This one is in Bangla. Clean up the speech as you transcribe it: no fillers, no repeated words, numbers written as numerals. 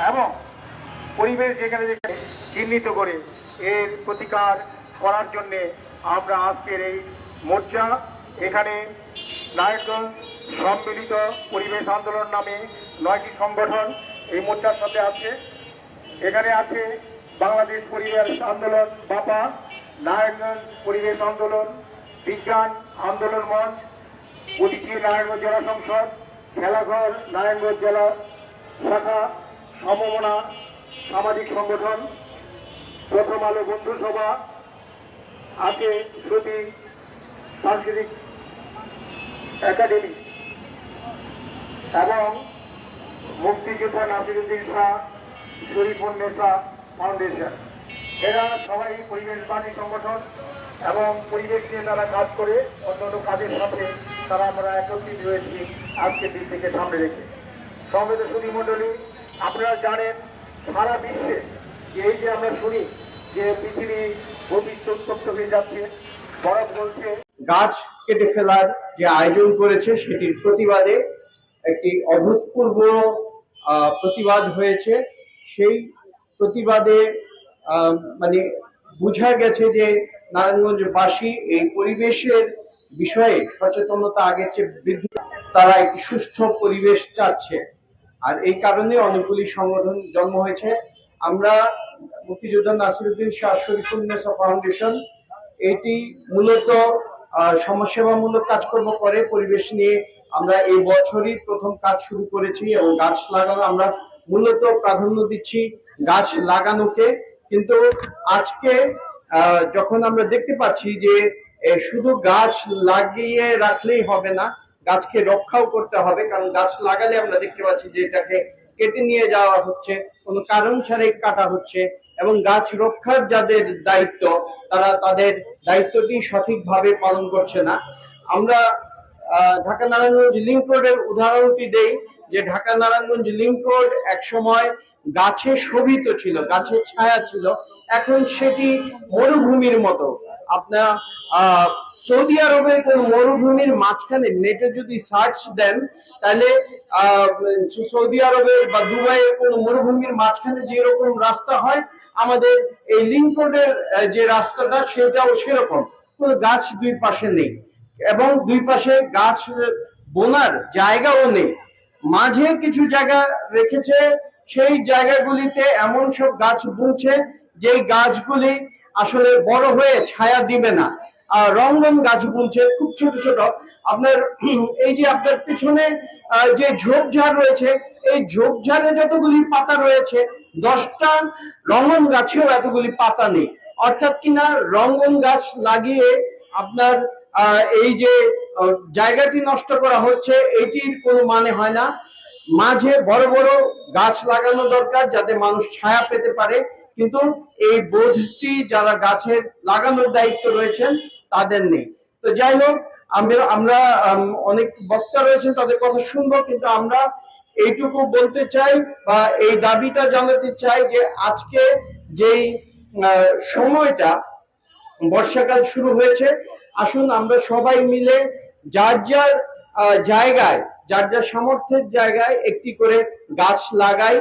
এবং পরিবেশ যেখানে যেখানে চিহ্নিত করে এর প্রতিকার করার জন্যে আমরা আজকের এই মোর্চা এখানে নারায়ণগঞ্জ সম্মিলিত পরিবেশ আন্দোলন নামে 9টি সংগঠন এই মোর্চার সাথে আছে। এখানে আছে বাংলাদেশ পরিবেশ আন্দোলন বাপা, নারায়ণগঞ্জ পরিবেশ আন্দোলন, বিজ্ঞান আন্দোলন মঞ্চ, উদিচি নারায়ণগঞ্জ জেলা সংসদ, খেলাঘর নারায়ণগঞ্জ জেলা শাখা, সমমনা সামাজিক সংগঠন, প্রথম আলো বন্ধু সভা আছে, শ্রুতি সাংস্কৃতিক একাডেমি এবং মুক্তিযোদ্ধা নাসিরুদ্দিন শাহ শরীফুন্নেসা ফাউন্ডেশন। এরা সবাই পরিবেশবাদী সংগঠন এবং পরিবেশ নিয়ে তারা কাজ করে, অন্যান্য কাজের সাথে তারা আমরা একত্রিত হয়েছি আজকের দিন থেকে সামনে রেখে। সমবেত সুধী মণ্ডলী, আপনারা জানেন সারা বিশ্বে এই যে আমরা শুনি যে পৃথিবী ভবিষ্যৎ উত্তপ্ত হয়ে যাচ্ছে, বরফ বলছে, গাছ কেটে ফেলার যে আয়োজন করেছে সেটির প্রতিবাদে একটি অভূতপূর্ব প্রতিবাদ হয়েছে। সেই প্রতিবাদে মানে বোঝা গেছে যে নারায়ণগঞ্জবাসী এই পরিবেশের বিষয়ে সচেতনতা আগের চেয়ে বৃদ্ধি, তারা একটি সুষ্ঠু পরিবেশ চাচ্ছে। আর এই কারণে অনেকগুলি সংগঠন জন্ম হয়েছে। আমরা মুক্তিযোদ্ধা নাসিরুদ্দিন শাহ শরীফুন্নেসা ফাউন্ডেশন, এটি মূলত সমাজসেবামূলক কাজকর্ম করে পরিবেশ নিয়ে। আমরা এই বছরই প্রথম কাজ শুরু করেছি এবং গাছ লাগানো আমরা মূলত প্রাধান্য দিচ্ছি গাছ লাগানোকে। কিন্তু আজকে যখন আমরা দেখতে পাচ্ছি যে শুধু গাছ লাগিয়ে রাখলেই হবে না, গাছকে রক্ষাও করতে হবে। কারণ গাছ লাগালে আমরা দেখতে পাচ্ছি যে এটাকে কেটে নিয়ে যাওয়া হচ্ছে, কোনো কারণ ছাড়াই কাটা হচ্ছে, এবং গাছ রক্ষার যাদের দায়িত্ব তারা তাদের দায়িত্বটি সঠিকভাবে পালন করছে না। আমরা ঢাকা নারায়ণগঞ্জ লিংক রোডের উদাহরণটি দেই যে ঢাকা নারায়ণগঞ্জ লিংক রোড একসময় গাছে শোভিত ছিল, গাছের ছায়া ছিল, এখন সেটি মরুভূমির মতো। আপনার সৌদি আরবের কোন মরুভূমির মাঝখানে নেটে যদি সার্চ দেন তাহলে সৌদি আরবের বা দুবাইয়ের কোন মরুভূমির মাঝখানে যেরকম রাস্তা হয়, আমাদের এই লিংক রোডের যে রাস্তাটা সেটাও সেরকম, কোনো গাছ দুই পাশে নেই এবং দুই পাশে গাছ বোনার জায়গাও নেই। মাঝে কিছু জায়গা রেখেছে, সেই জায়গাগুলিতে এমন সব গাছ বুনছে যেই গাছগুলি আসলে বড় হয়ে ছায়া দিবে না। রঙন গাছ বুনছে খুব ছোট ছোট। আপনার এই যে আপনার পিছনে যে ঝোপঝাড় রয়েছে, এই ঝোপঝাড়ে যতগুলি পাতা রয়েছে 10টা রঙন গাছেও এতগুলি পাতা নেই। অর্থাৎ কিনা রঙন গাছ লাগিয়ে আপনার এই যে জায়গাটি নষ্ট করা হচ্ছে, এটির কোনো মানে হয় না। মাঝে বড় বড় গাছ লাগানো দরকার যাতে মানুষ ছায়া পেতে পারে, কিন্তু এই বোধটি যারা গাছের লাগানোর দায়িত্ব রয়েছেন তাদের নেই। তো যাই হোক, আমরা অনেক বক্তা রয়েছেন, তাদের কথা শুনবো, কিন্তু আমরা এইটুকু বলতে চাই বা এই দাবিটা জানাতে চাই যে আজকে যেই সময়টা বর্ষাকাল শুরু হয়েছে, আসুন আমরা সবাই মিলে যার যার জায়গায়, যার যার সামর্থ্যের জায়গায় একটি করে গাছ লাগাই